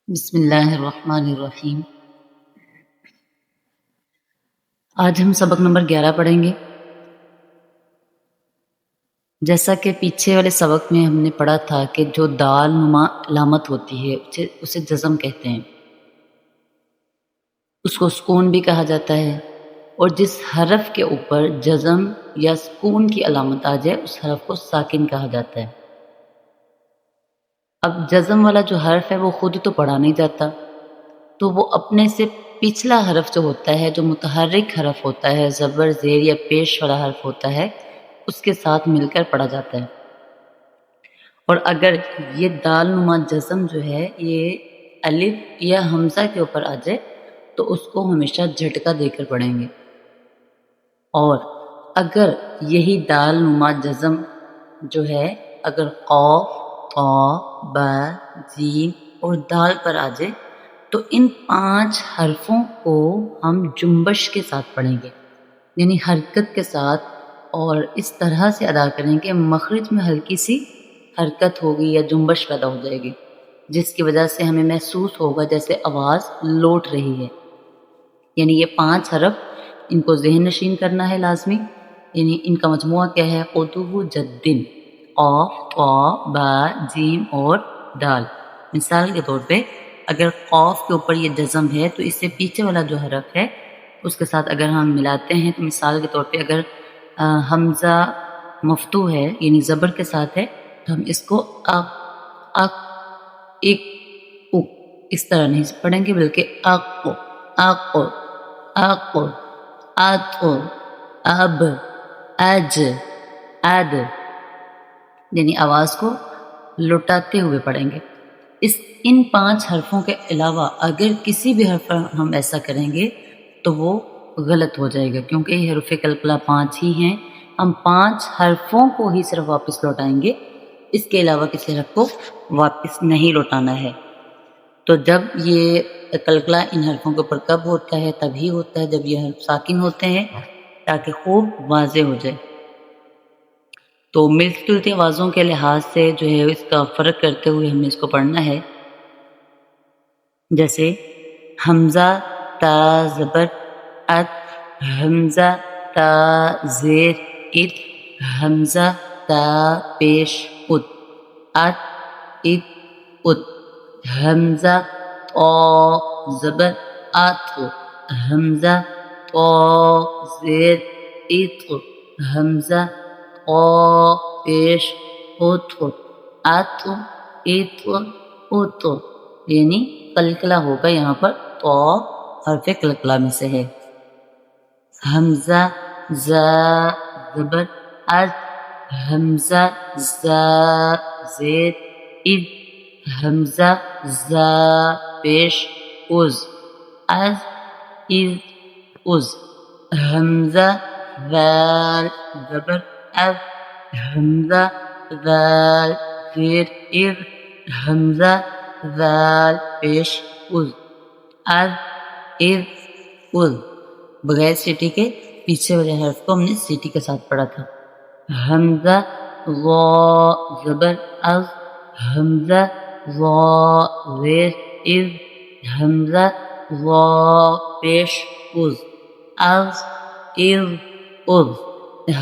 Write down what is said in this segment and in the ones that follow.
بسم اللہ الرحمن الرحیم۔ آج ہم سبق نمبر 11 پڑھیں گے۔ جیسا کہ پیچھے والے سبق میں ہم نے پڑھا تھا کہ جو دال نما علامت ہوتی ہے اسے جزم کہتے ہیں، اس کو سکون بھی کہا جاتا ہے، اور جس حرف کے اوپر جزم یا سکون کی علامت آ جائے اس حرف کو ساکن کہا جاتا ہے۔ اب جزم والا جو حرف ہے وہ خود تو پڑھا نہیں جاتا، تو وہ اپنے سے پچھلا حرف جو ہوتا ہے، جو متحرک حرف ہوتا ہے، زبر زیر یا پیش والا حرف ہوتا ہے، اس کے ساتھ مل کر پڑھا جاتا ہے۔ اور اگر یہ دال نما جزم جو ہے یہ الف یا حمزہ کے اوپر آ جائے تو اس کو ہمیشہ جھٹکا دے کر پڑھیں گے، اور اگر یہی دال نما جزم جو ہے اگر قاف، طا، با، جیم اور دال پر آ جائے تو ان 5 حرفوں کو ہم جنبش کے ساتھ پڑھیں گے، یعنی حرکت کے ساتھ، اور اس طرح سے ادا کریں کہ مخرج میں ہلکی سی حرکت ہوگی یا جنبش پیدا ہو جائے گی، جس کی وجہ سے ہمیں محسوس ہوگا جیسے آواز لوٹ رہی ہے۔ یعنی یہ 5 حرف ان کو ذہن نشین کرنا ہے لازمی، یعنی ان کا مجموعہ کیا ہے؟ قطب جدن، قاف، طا، با، جیم اور دال۔ مثال کے طور پہ اگر قاف کے اوپر یہ جزم ہے تو اس سے پیچھے والا جو حرف ہے اس کے ساتھ اگر ہم ملاتے ہیں تو مثال کے طور پہ اگر حمزہ مفتوح ہے یعنی زبر کے ساتھ ہے تو ہم اس کو اق، اق، اک، اک اس طرح نہیں پڑھیں گے، بلکہ اق، اق، اق، اط، اب، اج، اد، یعنی آواز کو لٹاتے ہوئے پڑھیں گے۔ ان 5 حرفوں کے علاوہ اگر کسی بھی حرف پر ہم ایسا کریں گے تو وہ غلط ہو جائے گا، کیونکہ یہ حروف قلقلہ 5 ہی ہیں۔ ہم 5 حرفوں کو ہی صرف واپس لوٹائیں گے، اس کے علاوہ کسی حرف کو واپس نہیں لوٹانا ہے۔ تو جب یہ قلقلہ ان حرفوں کے اوپر کب ہوتا ہے؟ تبھی ہوتا ہے جب یہ حرف ساکن ہوتے ہیں، تاکہ خوب واضح ہو جائے۔ تو ملتی جلتی آوازوں کے لحاظ سے جو ہے اس کا فرق کرتے ہوئے ہم نے اس کو پڑھنا ہے۔ جیسے حمزہ تا زبر ات، حمزہ تا زیر ات، حمزہ تا پیش ات، ات، ات، ات، حمزہ تا زبر ات، حمزہ تا زیر ات، حمزہ تا پیش ات، ات، ات، ات، یعنی قلقلہ ہوگا یہاں پر تو حرف قلقلہ میں سے ہے۔ حمزہ زا زبر از، حمزہ زا زیر اذ، حمزہ زا پیش از، از، اذ، از، حمزہ ذال زبر از، حمزہ ذال زیر اذ، حمزہ ذال پیش از، از، اذ، از۔ بغیر سیٹی کے پیچھے والے حرف کو ہم نے سیٹی کے ساتھ پڑھا تھا۔ حمزہ ضا زبر از، حمزہ ضا زیر اذ، حمزہ ضا پیش از، از، اذ، از،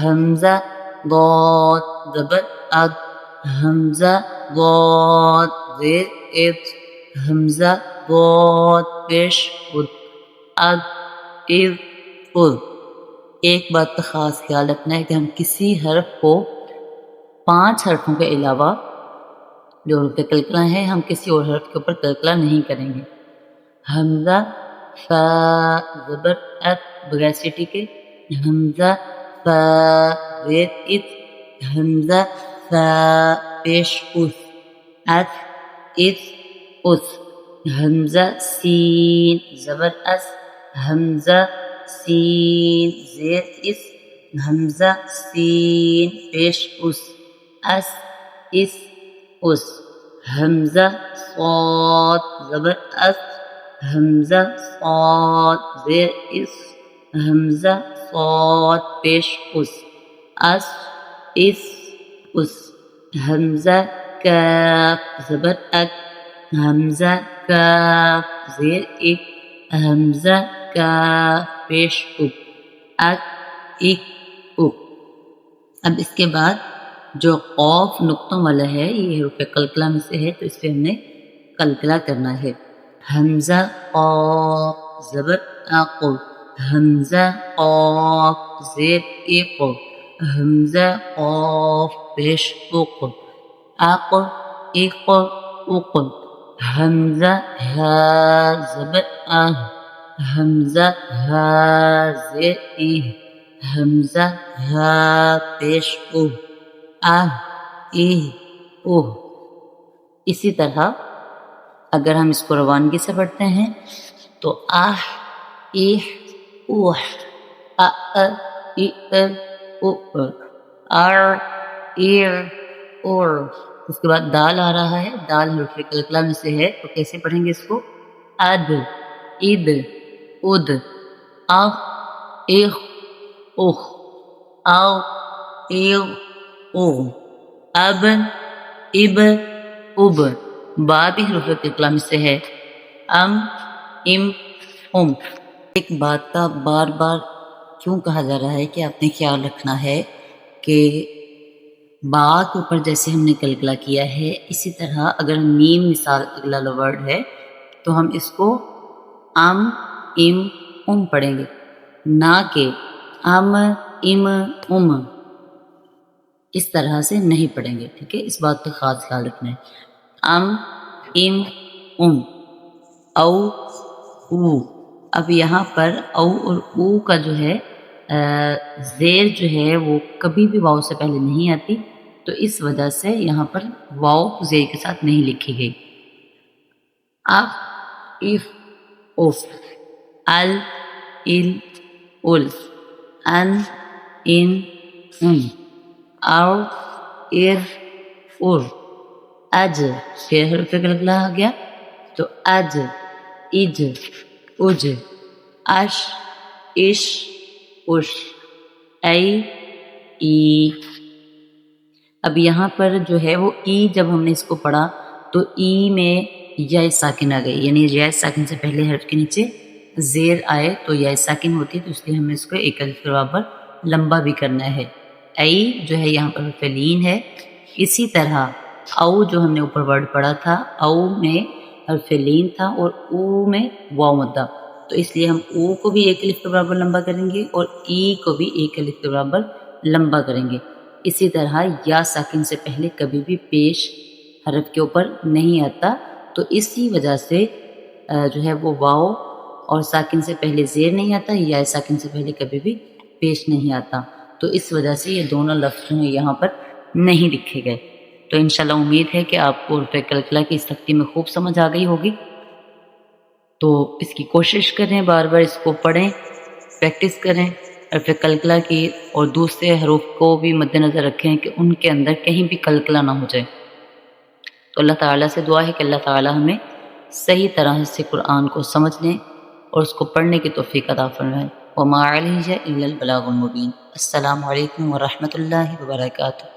حمزہ ضاد زبر اد، حمزہ ضاد زیر اذ، حمزہ ضاد پیش اد، اد، اذ، از۔ ایک بات کا خاص خیال رکھنا ہے کہ ہم کسی حرف کو 5 حرفوں کے علاوہ جو حروف قلقلہ ہیں ہم کسی اور حرف کے اوپر قلقلہ نہیں کریں گے۔ حمزہ فا زبر ات بغیر سیٹی کے، حمزہ فا زیر ات، حمزہ فا پیش اس، ات، اس، اس، حمزہ سین زبر اس، حمزہ سین زیر اس، حمزہ سین پیش اس، اس، اس، اس، حمزہ صاد زبر اس، حمزہ صاد زیر اس، حمزہ صاد پیش اس، اس، اس، اس، حمزہ کاف زبر اک، حمزہ کاف زیر ایک، حمزہ کاف پیش اک، اک ایک اک۔ اب اس کے بعد جو قوف نقطوں والا ہے یہ حروف قلقلہ میں سے ہے، تو اس پہ ہم نے قلقلہ کرنا ہے۔ حمزہ قاف زبر اق، حمزہ قاف زیر ایک، حمزہ قاف پیش اق، اق ایک اق۔ حمزہ ہا زبر اہ، حمزہ ہا زیر ایہ، حمزہ ہا پیش اوہ، آہ ایہ اوہ۔ اسی طرح اگر ہم اس کو روانگی سے پڑھتے ہیں تو آہ ایہ اوہ، آ ای او، آر ایر اور۔ اس کے بعد دال آ رہا ہے، دال حروف قلقلہ میں سے ہے، تو کیسے پڑھیں گے اس کو؟ اد اد اد، اخ اخ اخ، او ایو او، اب اب اب۔ با بھی حروف قلقلہ میں سے ہے، ام ام ام۔ ایک بات کا بار بار کیوں کہا جا رہا ہے کہ آپ نے خیال رکھنا ہے کہ با کے اوپر جیسے ہم نے قلقلہ کیا ہے، اسی طرح اگر میم مثال اگلا ورڈ ہے تو ہم اس کو ام ام ام پڑھیں گے، نہ کہ ام ام ام، اس طرح سے نہیں پڑھیں گے، ٹھیک ہے؟ اس بات کا خاص خیال رکھنا ہے۔ ام ام ام، او او۔ اب یہاں پر او اور او کا جو ہے زیر جو ہے وہ کبھی بھی واؤ سے پہلے نہیں آتی، تو اس وجہ سے یہاں پر واؤ زیر کے ساتھ نہیں لکھی گئی۔ اف اف اف، ال ال ال، ان ان ان، او ار ار، اج پھر حروف قلقلہ آ گیا تو اج اج اج، اش اش اش، ای ای۔ اب یہاں پر جو ہے وہ ای جب ہم نے اس کو پڑھا تو ای میں یا ساکن آ گئی، یعنی یا ساکن سے پہلے حرف کے نیچے زیر آئے تو یا ساکن ہوتی ہے، تو اس لیے ہمیں اس کو ایک الف کے برابر لمبا بھی کرنا ہے۔ ای جو ہے یہاں پر حرف لین ہے۔ اسی طرح او جو ہم نے اوپر ورڈ پڑھا تھا، او میں حرف لین تھا اور او میں واو مدہ، تو اس لیے ہم او کو بھی ایک الف کے برابر لمبا کریں گے اور ای کو بھی ایک الف کے برابر لمبا کریں گے۔ اسی طرح یا ساکن سے پہلے کبھی بھی پیش حرف کے اوپر نہیں آتا، تو اسی وجہ سے جو ہے وہ واو اور ساکن سے پہلے زیر نہیں آتا، یا ساکن سے پہلے کبھی بھی پیش نہیں آتا، تو اس وجہ سے یہ دونوں لفظ جو ہیں یہاں پر نہیں لکھے گئے۔ تو انشاءاللہ امید ہے کہ آپ کو حروف قلقلہ کی سختی میں خوب سمجھ آ گئی ہوگی، تو اس کی کوشش کریں، بار بار اس کو پڑھیں، پریکٹس کریں حرف قلقلہ کی، اور دوسرے حروف کو بھی مد نظر رکھیں کہ ان کے اندر کہیں بھی قلقلہ نہ ہو جائے۔ تو اللہ تعالیٰ سے دعا ہے کہ اللہ تعالیٰ ہمیں صحیح طرح سے قرآن کو سمجھنے اور اس کو پڑھنے کی توفیق عطا فرمائے۔ وما علیہ الا البلاغ المبین۔ السلام علیکم ورحمۃ اللہ وبرکاتہ۔